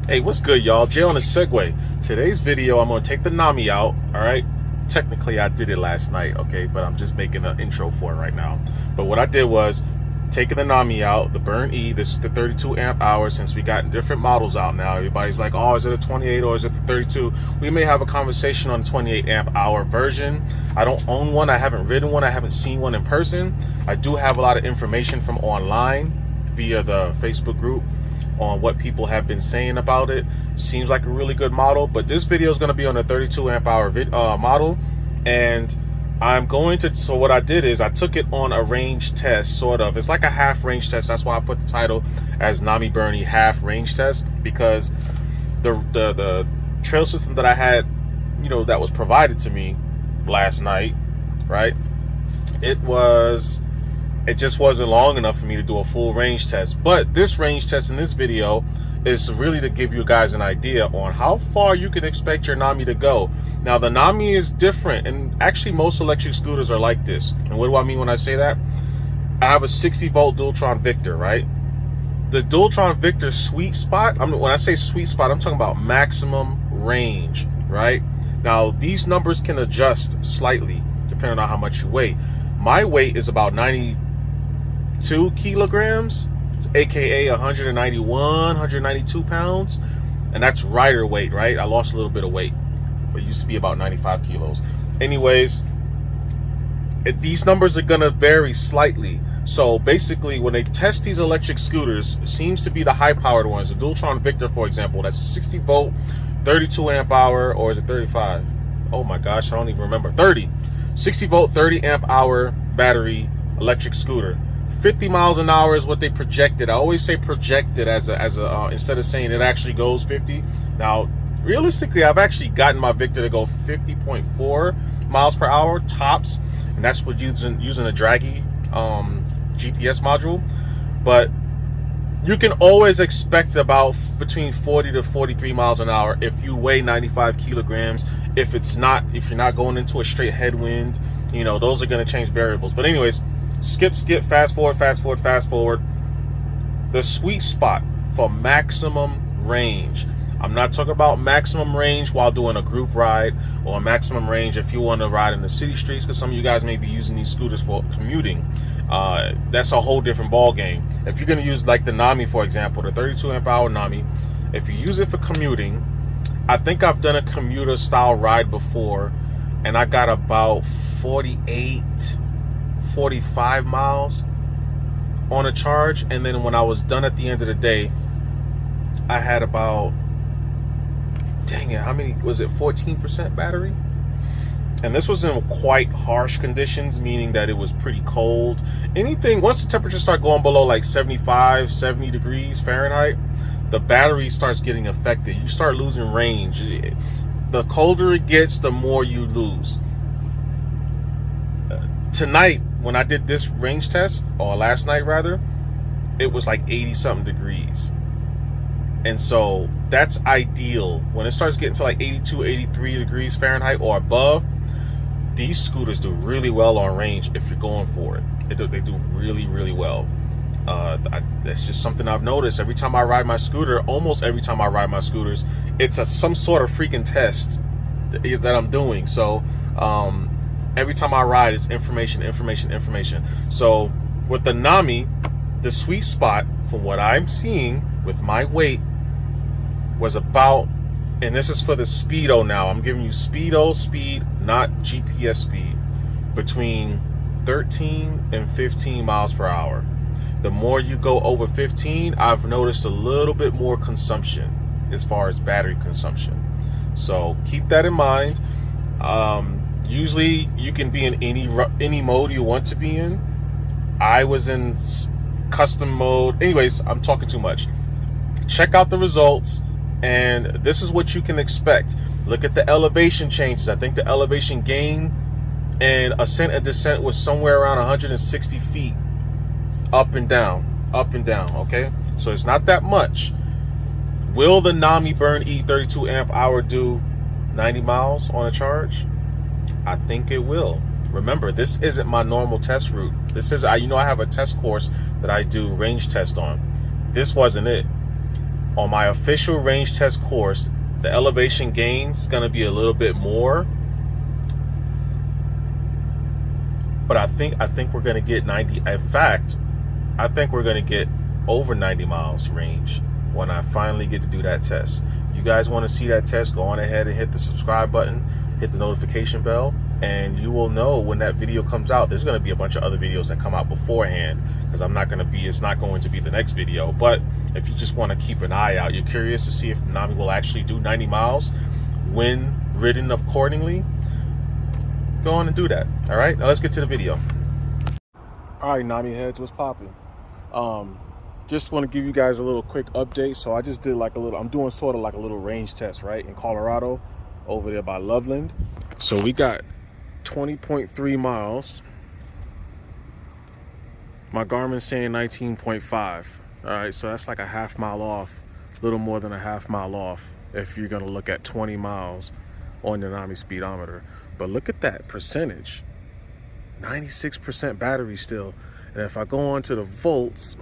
Hey, what's good, y'all? Jonasegway. Today's video, I'm going to take the Nami out, all right? Technically, I did it last night, okay? But I'm just making an intro for it right now. But what I did was taking the Nami out, the Burn-e. This is the 32 amp hour. Since we got different models out now, everybody's like, oh, is it a 28 or is it the 32? We may have a conversation on the 28 amp hour version. I don't own one. I haven't ridden one. I haven't seen one in person. I do have a lot of information from online via the Facebook group on what people have been saying about it. Seems like a really good model, but this video is going to be on a 32 amp hour model, and I'm going to, so what I did is I took it on a range test, sort of. It's like a half range test. That's why I put the title as Nami Burn-e half range test, because the trail system that I had, you know, that was provided to me last night, right? It just wasn't long enough for me to do a full range test. But this range test in this video is really to give you guys an idea on how far you can expect your Nami to go. Now, the Nami is different, and actually most electric scooters are like this. And what do I mean when I say that? I have a 60 volt Dualtron Victor, right? The Dualtron Victor sweet spot, when I say sweet spot, I'm talking about maximum range, right? Now, these numbers can adjust slightly depending on how much you weigh. My weight is about 92 kilograms, it's aka 191, 192 pounds, and that's rider weight, right? I lost a little bit of weight, but it used to be about 95 kilos. Anyways, these numbers are gonna vary slightly. So basically, when they test these electric scooters, it seems to be the high-powered ones. The Dualtron Victor, for example, that's a 60 volt, 32 amp hour, or is it 35? Oh my gosh, I don't even remember. 30, 60 volt, 30 amp hour battery electric scooter. 50 miles an hour is what they projected. I always say projected as a instead of saying it actually goes 50. Now, realistically, I've actually gotten my Victor to go 50.4 miles per hour tops, and that's with using a Draggy GPS module. But you can always expect about between 40 to 43 miles an hour if you weigh 95 kilograms. If you're not going into a straight headwind, you know, those are going to change variables. But anyways, skip, fast forward. The sweet spot for maximum range. I'm not talking about maximum range while doing a group ride, or maximum range if you want to ride in the city streets, because some of you guys may be using these scooters for commuting. That's a whole different ball game. If you're going to use like the Nami, for example, the 32 amp hour Nami, if you use it for commuting, I think I've done a commuter style ride before, and I got about 48, 45 miles on a charge. And then when I was done at the end of the day, I had about, dang it, how many was it? 14% battery. And this was in quite harsh conditions, meaning that it was pretty cold. Once the temperatures start going below like 75, 70 degrees Fahrenheit, the battery starts getting affected. You start losing range. The colder it gets, the more you lose. Tonight, when I did this range test, or last night rather, it was like 80 something degrees. And so that's ideal. When it starts getting to like 82, 83 degrees Fahrenheit or above, these scooters do really well on range if you're going for it. They do really, really well. That's just something I've noticed. Every time I ride my scooter, almost every time I ride my scooters, it's some sort of freaking test that I'm doing. So every time I ride, it's information. So with the Nami, the sweet spot from what I'm seeing with my weight was about, and this is for the Speedo now, I'm giving you Speedo speed, not GPS speed, between 13 and 15 miles per hour. The more you go over 15, I've noticed a little bit more consumption as far as battery consumption. So keep that in mind. Usually you can be in any mode you want to be in. I was in custom mode. Anyways, I'm talking too much. Check out the results, and this is what you can expect. Look at the elevation changes. I think the elevation gain and ascent and descent was somewhere around 160 feet up and down, okay? So it's not that much. Will the Nami Burn-e 32 amp hour do 90 miles on a charge? I think it will. Remember, this isn't my normal test route. This is, I have a test course that I do range test on. This wasn't it. On my official range test course, the elevation gains is going to be a little bit more, but I think we're going to get 90. In fact, I think we're going to get over 90 miles range when I finally get to do that test. You guys want to see that test, go on ahead and hit the subscribe button, hit the notification bell, and you will know when that video comes out. There's going to be a bunch of other videos that come out beforehand, because it's not going to be the next video. But if you just want to keep an eye out, you're curious to see if Nami will actually do 90 miles when ridden accordingly, go on and do that. All right, now let's get to the video. All right, Nami heads, what's popping? Just want to give you guys a little quick update. So I just did like I'm doing sort of like a little range test, right, in Colorado, over there by Loveland. So we got 20.3 miles. My Garmin's saying 19.5. All right, so that's like a half mile off, a little more than a half mile off if you're gonna look at 20 miles on the Nami speedometer. But look at that percentage, 96% battery still. And if I go on to the volts,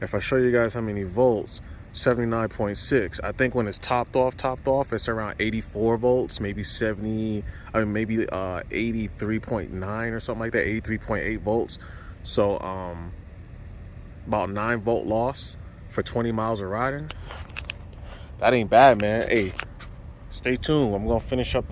if I show you guys how many volts, 79.6. I think when it's topped off, it's around 84 volts, maybe 70, I mean, maybe 83.9 or something like that, 83.8 volts. So about 9 volt loss for 20 miles of riding. That ain't bad, man. Hey, stay tuned. I'm gonna finish up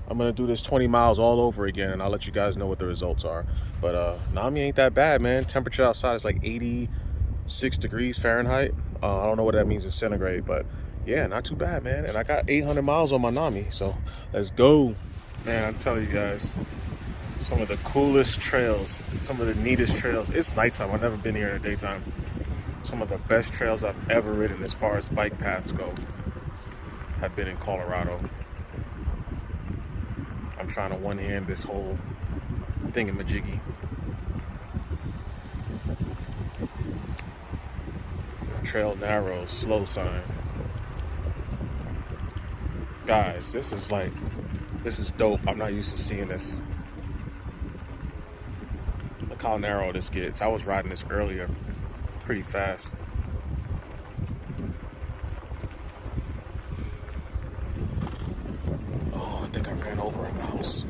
I'm gonna do this 20 miles all over again, and I'll let you guys know what the results are. But Nami ain't that bad, man. Temperature outside is like 86 degrees Fahrenheit. I don't know what that means in centigrade, but yeah, not too bad, man. And I got 800 miles on my Nami, so let's go. Man, I'm telling you guys, some of the coolest trails, some of the neatest trails. It's nighttime, I've never been here in the daytime. Some of the best trails I've ever ridden as far as bike paths go have been in Colorado. I'm trying to one-hand this whole thingamajiggy. Trail narrows, slow sign. Guys, this is dope. I'm not used to seeing this. Look how narrow this gets. I was riding this earlier pretty fast. Oh, I think I ran over a mouse.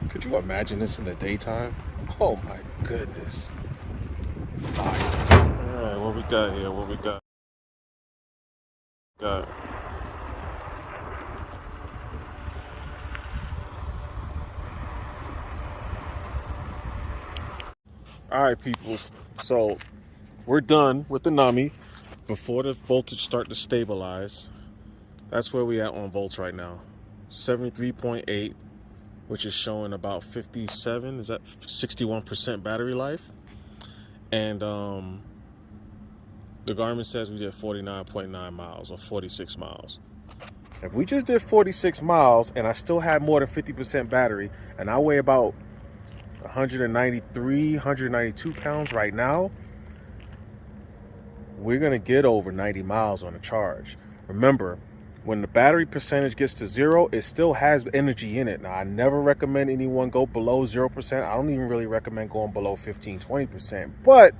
Could you imagine this in the daytime? Oh my goodness. Fire. All right, what we got here? What we got? All right, people. So we're done with the Nami. Before the voltage start to stabilize, that's where we at on volts right now. 73.8. which is showing about 57, is that 61% battery life? And the Garmin says we did 49.9 miles or 46 miles. If we just did 46 miles and I still had more than 50% battery, and I weigh about 193, 192 pounds right now, we're gonna get over 90 miles on a charge. Remember, when the battery percentage gets to 0, it still has energy in it. Now, I never recommend anyone go below 0%. I don't even really recommend going below 15, 20%. But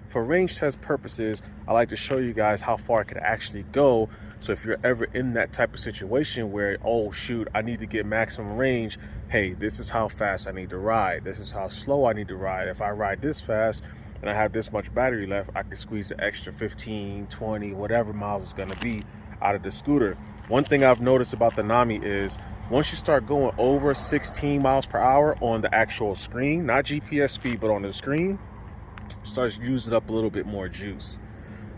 for range test purposes, I like to show you guys how far it could actually go. So if you're ever in that type of situation where, oh shoot, I need to get maximum range, hey, this is how fast I need to ride. This is how slow I need to ride. If I ride this fast and I have this much battery left, I can squeeze an extra 15, 20, whatever miles it's gonna be out of the scooter. One thing I've noticed about the Nami is once you start going over 16 miles per hour on the actual screen, not GPS speed, but on the screen, it starts using up a little bit more juice.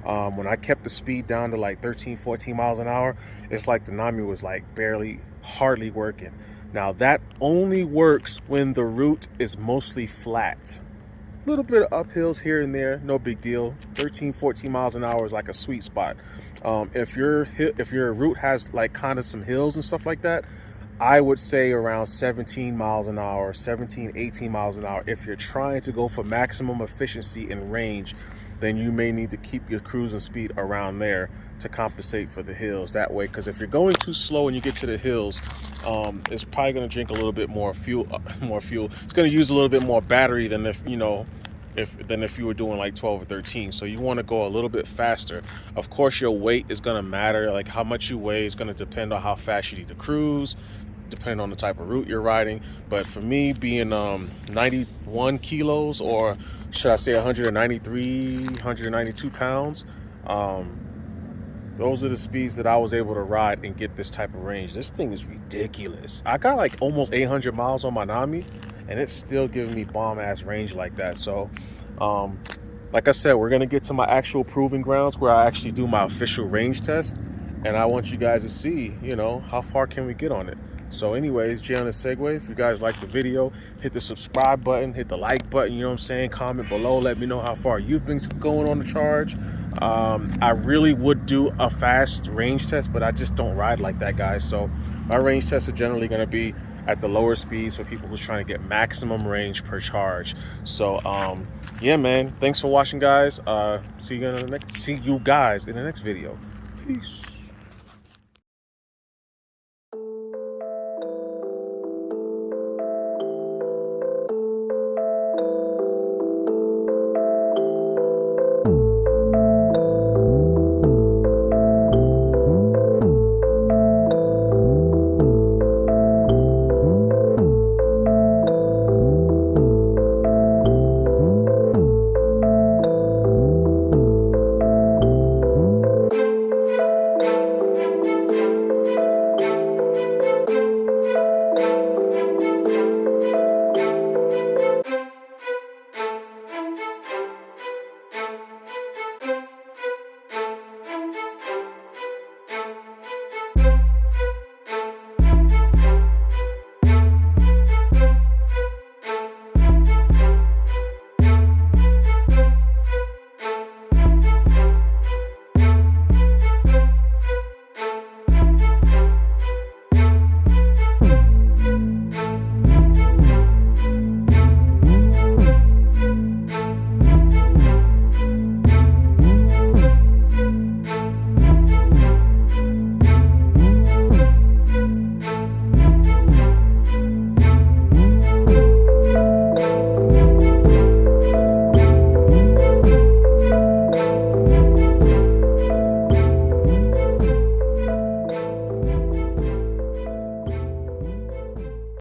When I kept the speed down to like 13, 14 miles an hour, it's like the Nami was like hardly working. Now that only works when the route is mostly flat. A little bit of uphills here and there, no big deal. 13, 14 miles an hour is like a sweet spot. If your route has like kind of some hills and stuff like that, I would say around 17 miles an hour, 17, 18 miles an hour. If you're trying to go for maximum efficiency and range, then you may need to keep your cruising speed around there to compensate for the hills. That way, because if you're going too slow and you get to the hills, it's probably going to drink a little bit more fuel. It's going to use a little bit more battery than if you were doing like 12 or 13. So you want to go a little bit faster. Of course, your weight is going to matter. Like how much you weigh is going to depend on how fast you need to cruise, depend on the type of route you're riding. But for me, being 91 kilos, or should I say 193, 192 pounds, those are the speeds that I was able to ride and get this type of range. This thing is ridiculous. I got like almost 800 miles on my Nami, and it's still giving me bomb ass range like that. So like I said, we're gonna get to my actual proving grounds where I actually do my official range test, and I want you guys to see, you know, how far can we get on it. So anyways, Jonasegway, if you guys like the video, hit the subscribe button, hit the like button, you know what I'm saying? Comment below, let me know how far you've been going on the charge. I really would do a fast range test, but I just don't ride like that, guys. So my range tests are generally going to be at the lower speeds for people who's trying to get maximum range per charge. So yeah, man, thanks for watching, guys. See you guys in the next video. Peace.